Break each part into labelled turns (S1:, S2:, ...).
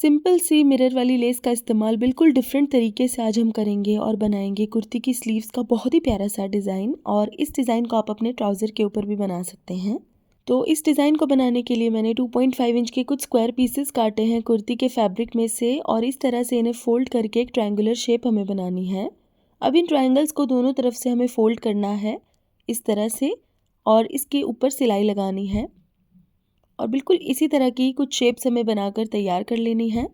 S1: Simple सी mirror वाली less का इस्तेमाल बिल्कुल डिफरेंट तरीके से आज हम करेंगे और बनाएंगे कुर्ती की स्लीव्स का बहुत ही प्यारा सा डिज़ाइन। और इस डिज़ाइन को आप अपने ट्राउज़र के ऊपर भी बना सकते हैं। तो इस डिज़ाइन को बनाने के लिए मैंने 2.5 इंच के कुछ स्क्वायर पीसेस काटे हैं कुर्ती के फैब्रिक में से, और इस तरह से इन्हें फोल्ड करके एक ट्रायंगुलर शेप हमें बनानी है। अब इन ट्रायंगल्स को दोनों तरफ से हमें फोल्ड करना है इस तरह से, और इसके ऊपर सिलाई लगानी है। और बिल्कुल इसी तरह की कुछ शेप्स हमें बनाकर तैयार कर लेनी है।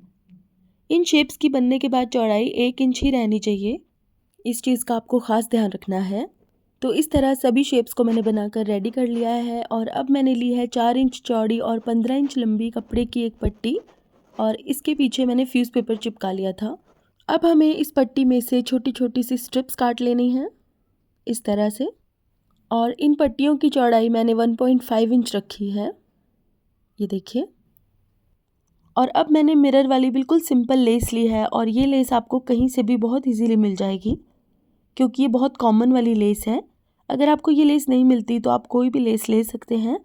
S1: इन शेप्स की बनने के बाद चौड़ाई 1 इंच ही रहनी चाहिए, इस चीज़ का आपको ख़ास ध्यान रखना है। तो इस तरह सभी शेप्स को मैंने बनाकर रेडी कर लिया है। और अब मैंने ली है 4 इंच चौड़ी और 15 इंच लंबी कपड़े की एक पट्टी, और इसके पीछे मैंने फ्यूज़ पेपर चिपका लिया था। अब हमें इस पट्टी में से छोटी छोटी सी स्ट्रिप्स काट लेनी है इस तरह से, और इन पट्टियों की चौड़ाई मैंने 1.5 इंच रखी है, ये देखिए। और अब मैंने मिरर वाली बिल्कुल सिंपल लेस ली है, और ये लेस आपको कहीं से भी बहुत इजीली मिल जाएगी क्योंकि ये बहुत कॉमन वाली लेस है। अगर आपको ये लेस नहीं मिलती तो आप कोई भी लेस ले सकते हैं।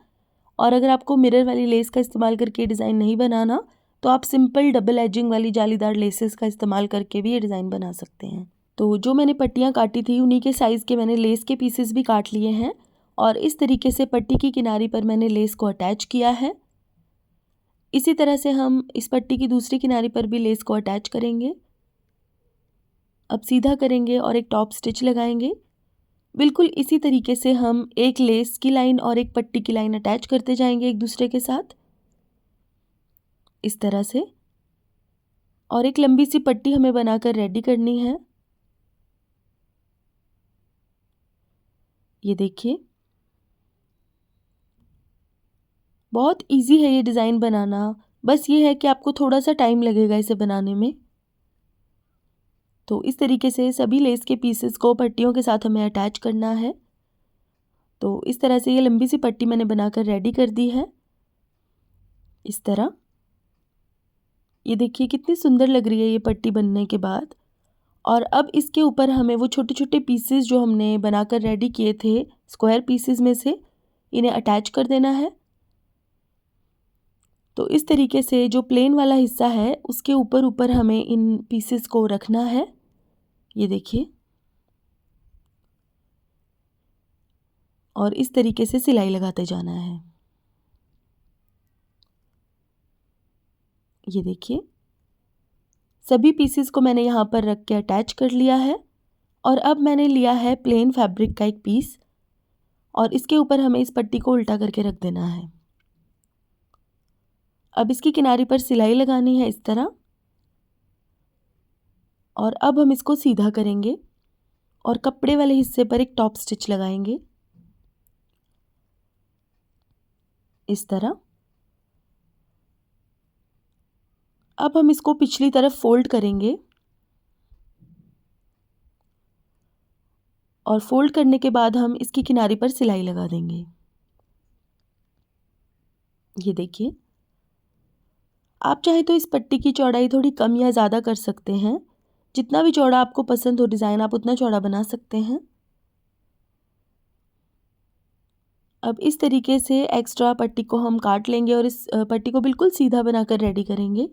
S1: और अगर आपको मिरर वाली लेस का इस्तेमाल करके डिज़ाइन नहीं बनाना तो आप सिंपल डबल एजिंग वाली जालीदार लेसेस का इस्तेमाल करके भी ये डिज़ाइन बना सकते हैं। तो जो मैंने पट्टियाँ काटी थी उन्हीं के साइज़ के मैंने लेस के पीसेस भी काट लिए हैं, और इस तरीके से पट्टी की किनारी पर मैंने लेस को अटैच किया है। इसी तरह से हम इस पट्टी की दूसरी किनारी पर भी लेस को अटैच करेंगे। अब सीधा करेंगे और एक टॉप स्टिच लगाएंगे। बिल्कुल इसी तरीके से हम एक लेस की लाइन और एक पट्टी की लाइन अटैच करते जाएंगे एक दूसरे के साथ इस तरह से। और एक लंबी सी पट्टी हमें बनाकर रेडी करनी है, ये देखिए। बहुत इजी है ये डिज़ाइन बनाना, बस ये है कि आपको थोड़ा सा टाइम लगेगा इसे बनाने में। तो इस तरीके से सभी लेस के पीसेस को पट्टियों के साथ हमें अटैच करना है। तो इस तरह से ये लंबी सी पट्टी मैंने बनाकर रेडी कर दी है इस तरह। ये देखिए कितनी सुंदर लग रही है ये पट्टी बनने के बाद। और अब इसके ऊपर हमें वो छोटे छोटे पीसेस जो हमने बनाकर रेडी किए थे स्क्वायर पीसेस में से, इन्हें अटैच कर देना है। तो इस तरीके से जो प्लेन वाला हिस्सा है उसके ऊपर ऊपर हमें इन पीसेस को रखना है, ये देखिए। और इस तरीके से सिलाई लगाते जाना है, ये देखिए। सभी पीसेस को मैंने यहाँ पर रख के अटैच कर लिया है। और अब मैंने लिया है प्लेन फैब्रिक का एक पीस, और इसके ऊपर हमें इस पट्टी को उल्टा करके रख देना है। अब इसकी किनारी पर सिलाई लगानी है इस तरह, और अब हम इसको सीधा करेंगे और कपड़े वाले हिस्से पर एक टॉप स्टिच लगाएंगे इस तरह। अब हम इसको पिछली तरफ फोल्ड करेंगे, और फोल्ड करने के बाद हम इसकी किनारी पर सिलाई लगा देंगे, ये देखिए। आप चाहे तो इस पट्टी की चौड़ाई थोड़ी कम या ज़्यादा कर सकते हैं, जितना भी चौड़ा आपको पसंद हो डिज़ाइन आप उतना चौड़ा बना सकते हैं। अब इस तरीके से एक्स्ट्रा पट्टी को हम काट लेंगे और इस पट्टी को बिल्कुल सीधा बनाकर रेडी करेंगे।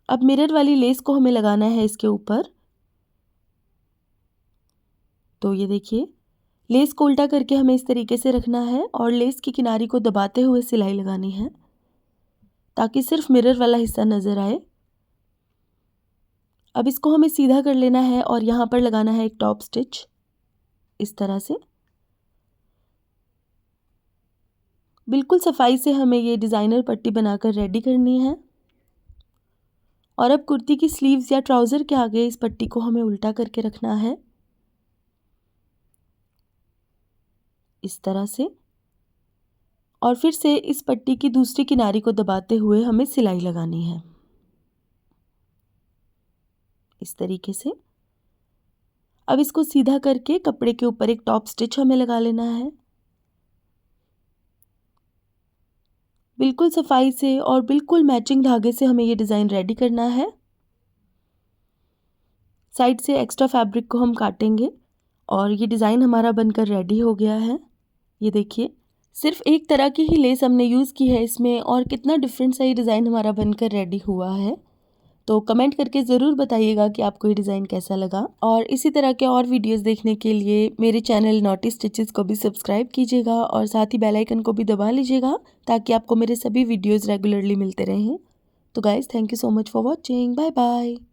S1: अब मिरर वाली लेस को हमें लगाना है इसके ऊपर। तो ये देखिए, लेस को उल्टा करके हमें इस तरीके से रखना है और लेस की किनारी को दबाते हुए सिलाई लगानी है ताकि सिर्फ मिरर वाला हिस्सा नज़र आए। अब इसको हमें सीधा कर लेना है और यहाँ पर लगाना है एक टॉप स्टिच इस तरह से। बिल्कुल सफाई से हमें ये डिज़ाइनर पट्टी बनाकर रेडी करनी है। और अब कुर्ती की स्लीव्स या ट्राउज़र के आगे इस पट्टी को हमें उल्टा करके रखना है इस तरह से, और फिर से इस पट्टी की दूसरी किनारी को दबाते हुए हमें सिलाई लगानी है इस तरीके से। अब इसको सीधा करके कपड़े के ऊपर एक टॉप स्टिच हमें लगा लेना है बिल्कुल सफाई से, और बिल्कुल मैचिंग धागे से हमें ये डिज़ाइन रेडी करना है। साइड से एक्स्ट्रा फैब्रिक को हम काटेंगे और ये डिज़ाइन हमारा बनकर रेडी हो गया है, ये देखिए। सिर्फ एक तरह की ही लेस हमने यूज़ की है इसमें और कितना डिफरेंट सा ये डिज़ाइन हमारा बनकर रेडी हुआ है। तो कमेंट करके ज़रूर बताइएगा कि आपको ये डिज़ाइन कैसा लगा और इसी तरह के और वीडियोस देखने के लिए मेरे चैनल नॉटी स्टिचेस को भी सब्सक्राइब कीजिएगा और साथ ही बेल आइकन को भी दबा लीजिएगा ताकि आपको मेरे सभी वीडियोस रेगुलरली मिलते रहें। तो guys, thank you so much for watching. Bye bye.